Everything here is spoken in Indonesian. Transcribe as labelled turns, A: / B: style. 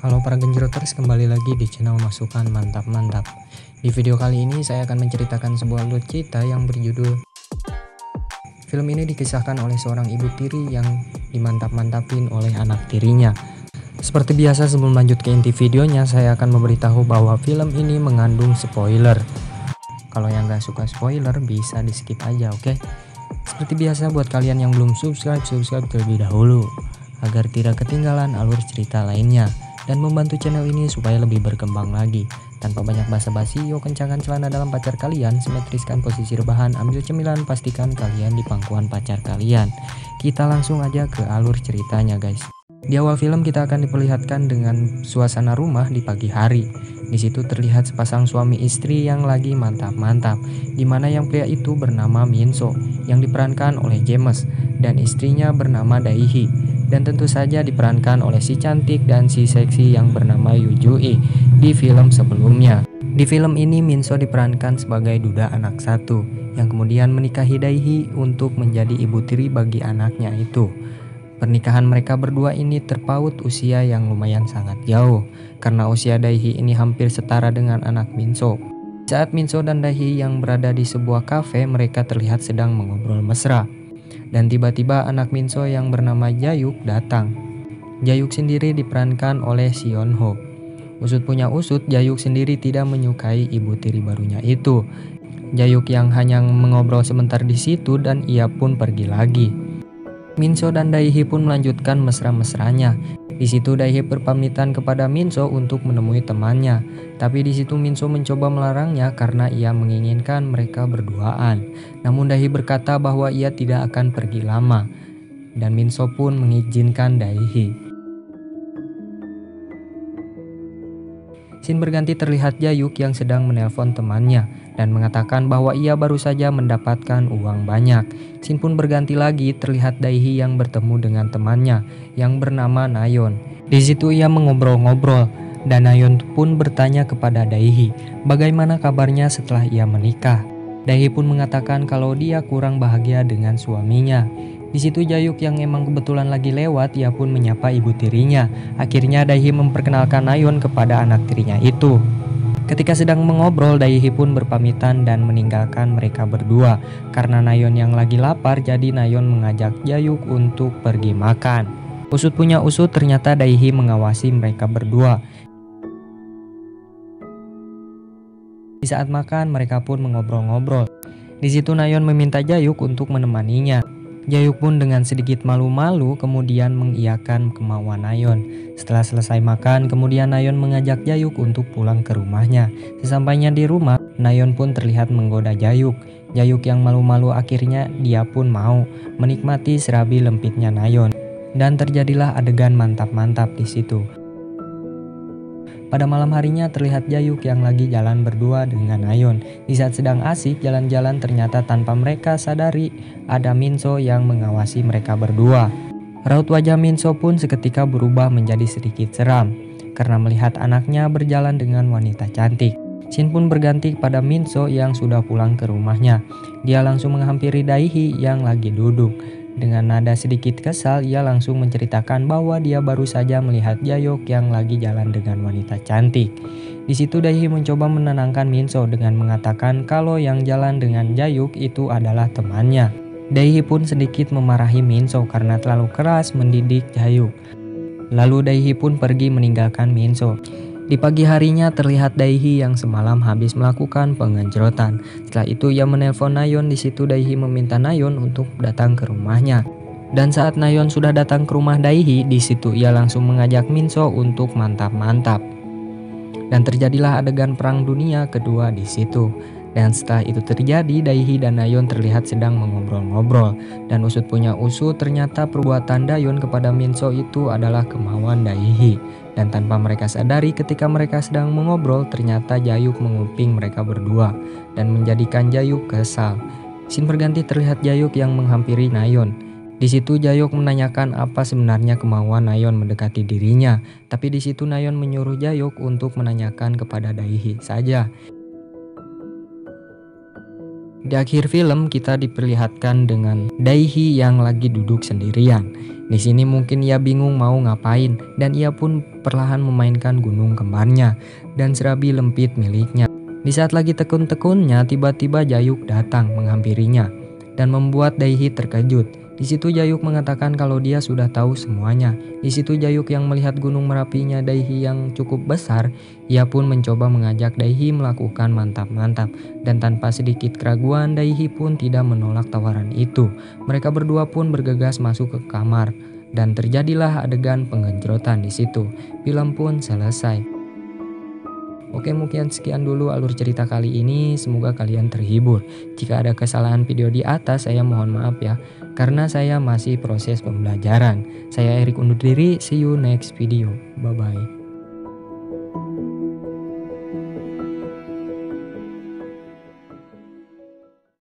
A: Halo para genjeroters, kembali lagi di channel Masukan Mantap-Mantap. Di video kali ini saya akan menceritakan sebuah alur cerita yang berjudul film ini dikisahkan oleh seorang ibu tiri yang dimantap-mantapin oleh anak tirinya. Seperti biasa, sebelum lanjut ke inti videonya, saya akan memberitahu bahwa film ini mengandung spoiler. Kalau yang gak suka spoiler bisa di skip aja, oke? Seperti biasa, buat kalian yang belum subscribe terlebih dahulu agar tidak ketinggalan alur cerita lainnya dan membantu channel ini supaya lebih berkembang lagi. Tanpa banyak basa-basi, yuk kencangkan celana dalam pacar kalian, simetriskan posisi rebahan, ambil cemilan, pastikan kalian di pangkuan pacar kalian. Kita langsung aja ke alur ceritanya, guys. Di awal film kita akan diperlihatkan dengan suasana rumah di pagi hari. Di situ terlihat sepasang suami istri yang lagi mantap-mantap, di mana yang pria itu bernama Minso yang diperankan oleh James dan istrinya bernama Daihi, dan tentu saja diperankan oleh si cantik dan si seksi yang bernama Yujui di film sebelumnya. Di film ini Minso diperankan sebagai duda anak satu yang kemudian menikahi Daihi untuk menjadi ibu tiri bagi anaknya itu. Pernikahan mereka berdua ini terpaut usia yang lumayan sangat jauh, karena usia Daihi ini hampir setara dengan anak Minso. Saat Minso dan Daihi yang berada di sebuah kafe, mereka terlihat sedang mengobrol mesra. Dan tiba-tiba anak Minso yang bernama Jayuk datang. Jayuk sendiri diperankan oleh Sion Ho. Usut punya usut, Jayuk sendiri tidak menyukai ibu tiri barunya itu. Jayuk yang hanya mengobrol sebentar di situ dan ia pun pergi lagi. Minso dan Daihi pun melanjutkan mesra-mesranya. Di situ Daihi berpamitan kepada Minso untuk menemui temannya, tapi di situ Minso mencoba melarangnya karena ia menginginkan mereka berduaan. Namun Daihi berkata bahwa ia tidak akan pergi lama, dan Minso pun mengizinkan Daihi. Scene berganti terlihat Jayuk yang sedang menelpon temannya dan mengatakan bahwa ia baru saja mendapatkan uang banyak. Scene pun berganti lagi, terlihat Daihi yang bertemu dengan temannya yang bernama Nayon. Di situ ia mengobrol-ngobrol dan Nayon pun bertanya kepada Daihi bagaimana kabarnya setelah ia menikah. Daihi pun mengatakan kalau dia kurang bahagia dengan suaminya. Di situ Jayuk yang emang kebetulan lagi lewat, ia pun menyapa ibu tirinya. Akhirnya Daihi memperkenalkan Nayon kepada anak tirinya itu. Ketika sedang mengobrol, Daihi pun berpamitan dan meninggalkan mereka berdua. Karena Nayon yang lagi lapar, jadi Nayon mengajak Jayuk untuk pergi makan. Usut punya usut, ternyata Daihi mengawasi mereka berdua. Di saat makan, mereka pun mengobrol-ngobrol. Di situ Nayon meminta Jayuk untuk menemaninya. Jayuk pun dengan sedikit malu-malu kemudian mengiyakan kemauan Nayon. Setelah selesai makan, kemudian Nayon mengajak Jayuk untuk pulang ke rumahnya. Sesampainya di rumah, Nayon pun terlihat menggoda Jayuk. Jayuk yang malu-malu akhirnya dia pun mau menikmati serabi lempitnya Nayon. Dan terjadilah adegan mantap-mantap di situ. Pada malam harinya terlihat Jayuk yang lagi jalan berdua dengan Nayon. Di saat sedang asik jalan-jalan, ternyata tanpa mereka sadari ada Minso yang mengawasi mereka berdua. Raut wajah Minso pun seketika berubah menjadi sedikit seram karena melihat anaknya berjalan dengan wanita cantik. Scene pun berganti pada Minso yang sudah pulang ke rumahnya. Dia langsung menghampiri Daihi yang lagi duduk. Dengan nada sedikit kesal, ia langsung menceritakan bahwa dia baru saja melihat Jayuk yang lagi jalan dengan wanita cantik. Di situ Daihi mencoba menenangkan Minso dengan mengatakan kalau yang jalan dengan Jayuk itu adalah temannya. Daihi pun sedikit memarahi Minso karena terlalu keras mendidik Jayuk. Lalu Daihi pun pergi meninggalkan Minso. Di pagi harinya terlihat Daihi yang semalam habis melakukan pengencerotan. Setelah itu ia menelpon Nayon. Di situ Daihi meminta Nayon untuk datang ke rumahnya. Dan saat Nayon sudah datang ke rumah Daihi, di situ ia langsung mengajak Minso untuk mantap-mantap. Dan terjadilah adegan perang dunia kedua di situ. Dan setelah itu terjadi, Daihi dan Nayon terlihat sedang mengobrol-ngobrol. Dan usut punya usut, ternyata perbuatan Nayon kepada Minso itu adalah kemauan Daihi. Dan tanpa mereka sadari, ketika mereka sedang mengobrol, ternyata Jayuk menguping mereka berdua dan menjadikan Jayuk kesal. Scene berganti terlihat Jayuk yang menghampiri Nayon. Di situ Jayuk menanyakan apa sebenarnya kemauan Nayon mendekati dirinya, tapi di situ Nayon menyuruh Jayuk untuk menanyakan kepada Daihi saja. Di akhir film kita diperlihatkan dengan Daihi yang lagi duduk sendirian. Di sini mungkin ia bingung mau ngapain dan ia pun perlahan memainkan gunung kembarnya dan serabi lempit miliknya. Di saat lagi tekun-tekunnya, tiba-tiba Jayuk datang menghampirinya dan membuat Daihi terkejut. Di situ Jayuk mengatakan kalau dia sudah tahu semuanya. Di situ Jayuk yang melihat gunung merapinya Daihi yang cukup besar, ia pun mencoba mengajak Daihi melakukan mantap-mantap. Dan tanpa sedikit keraguan, Daihi pun tidak menolak tawaran itu. Mereka berdua pun bergegas masuk ke kamar dan terjadilah adegan penggenjrotan di situ. Film pun selesai. Oke, mungkin sekian dulu alur cerita kali ini, semoga kalian terhibur. Jika ada kesalahan video di atas, saya mohon maaf ya, karena saya masih proses pembelajaran. Saya Erik undur diri, see you next video, bye-bye.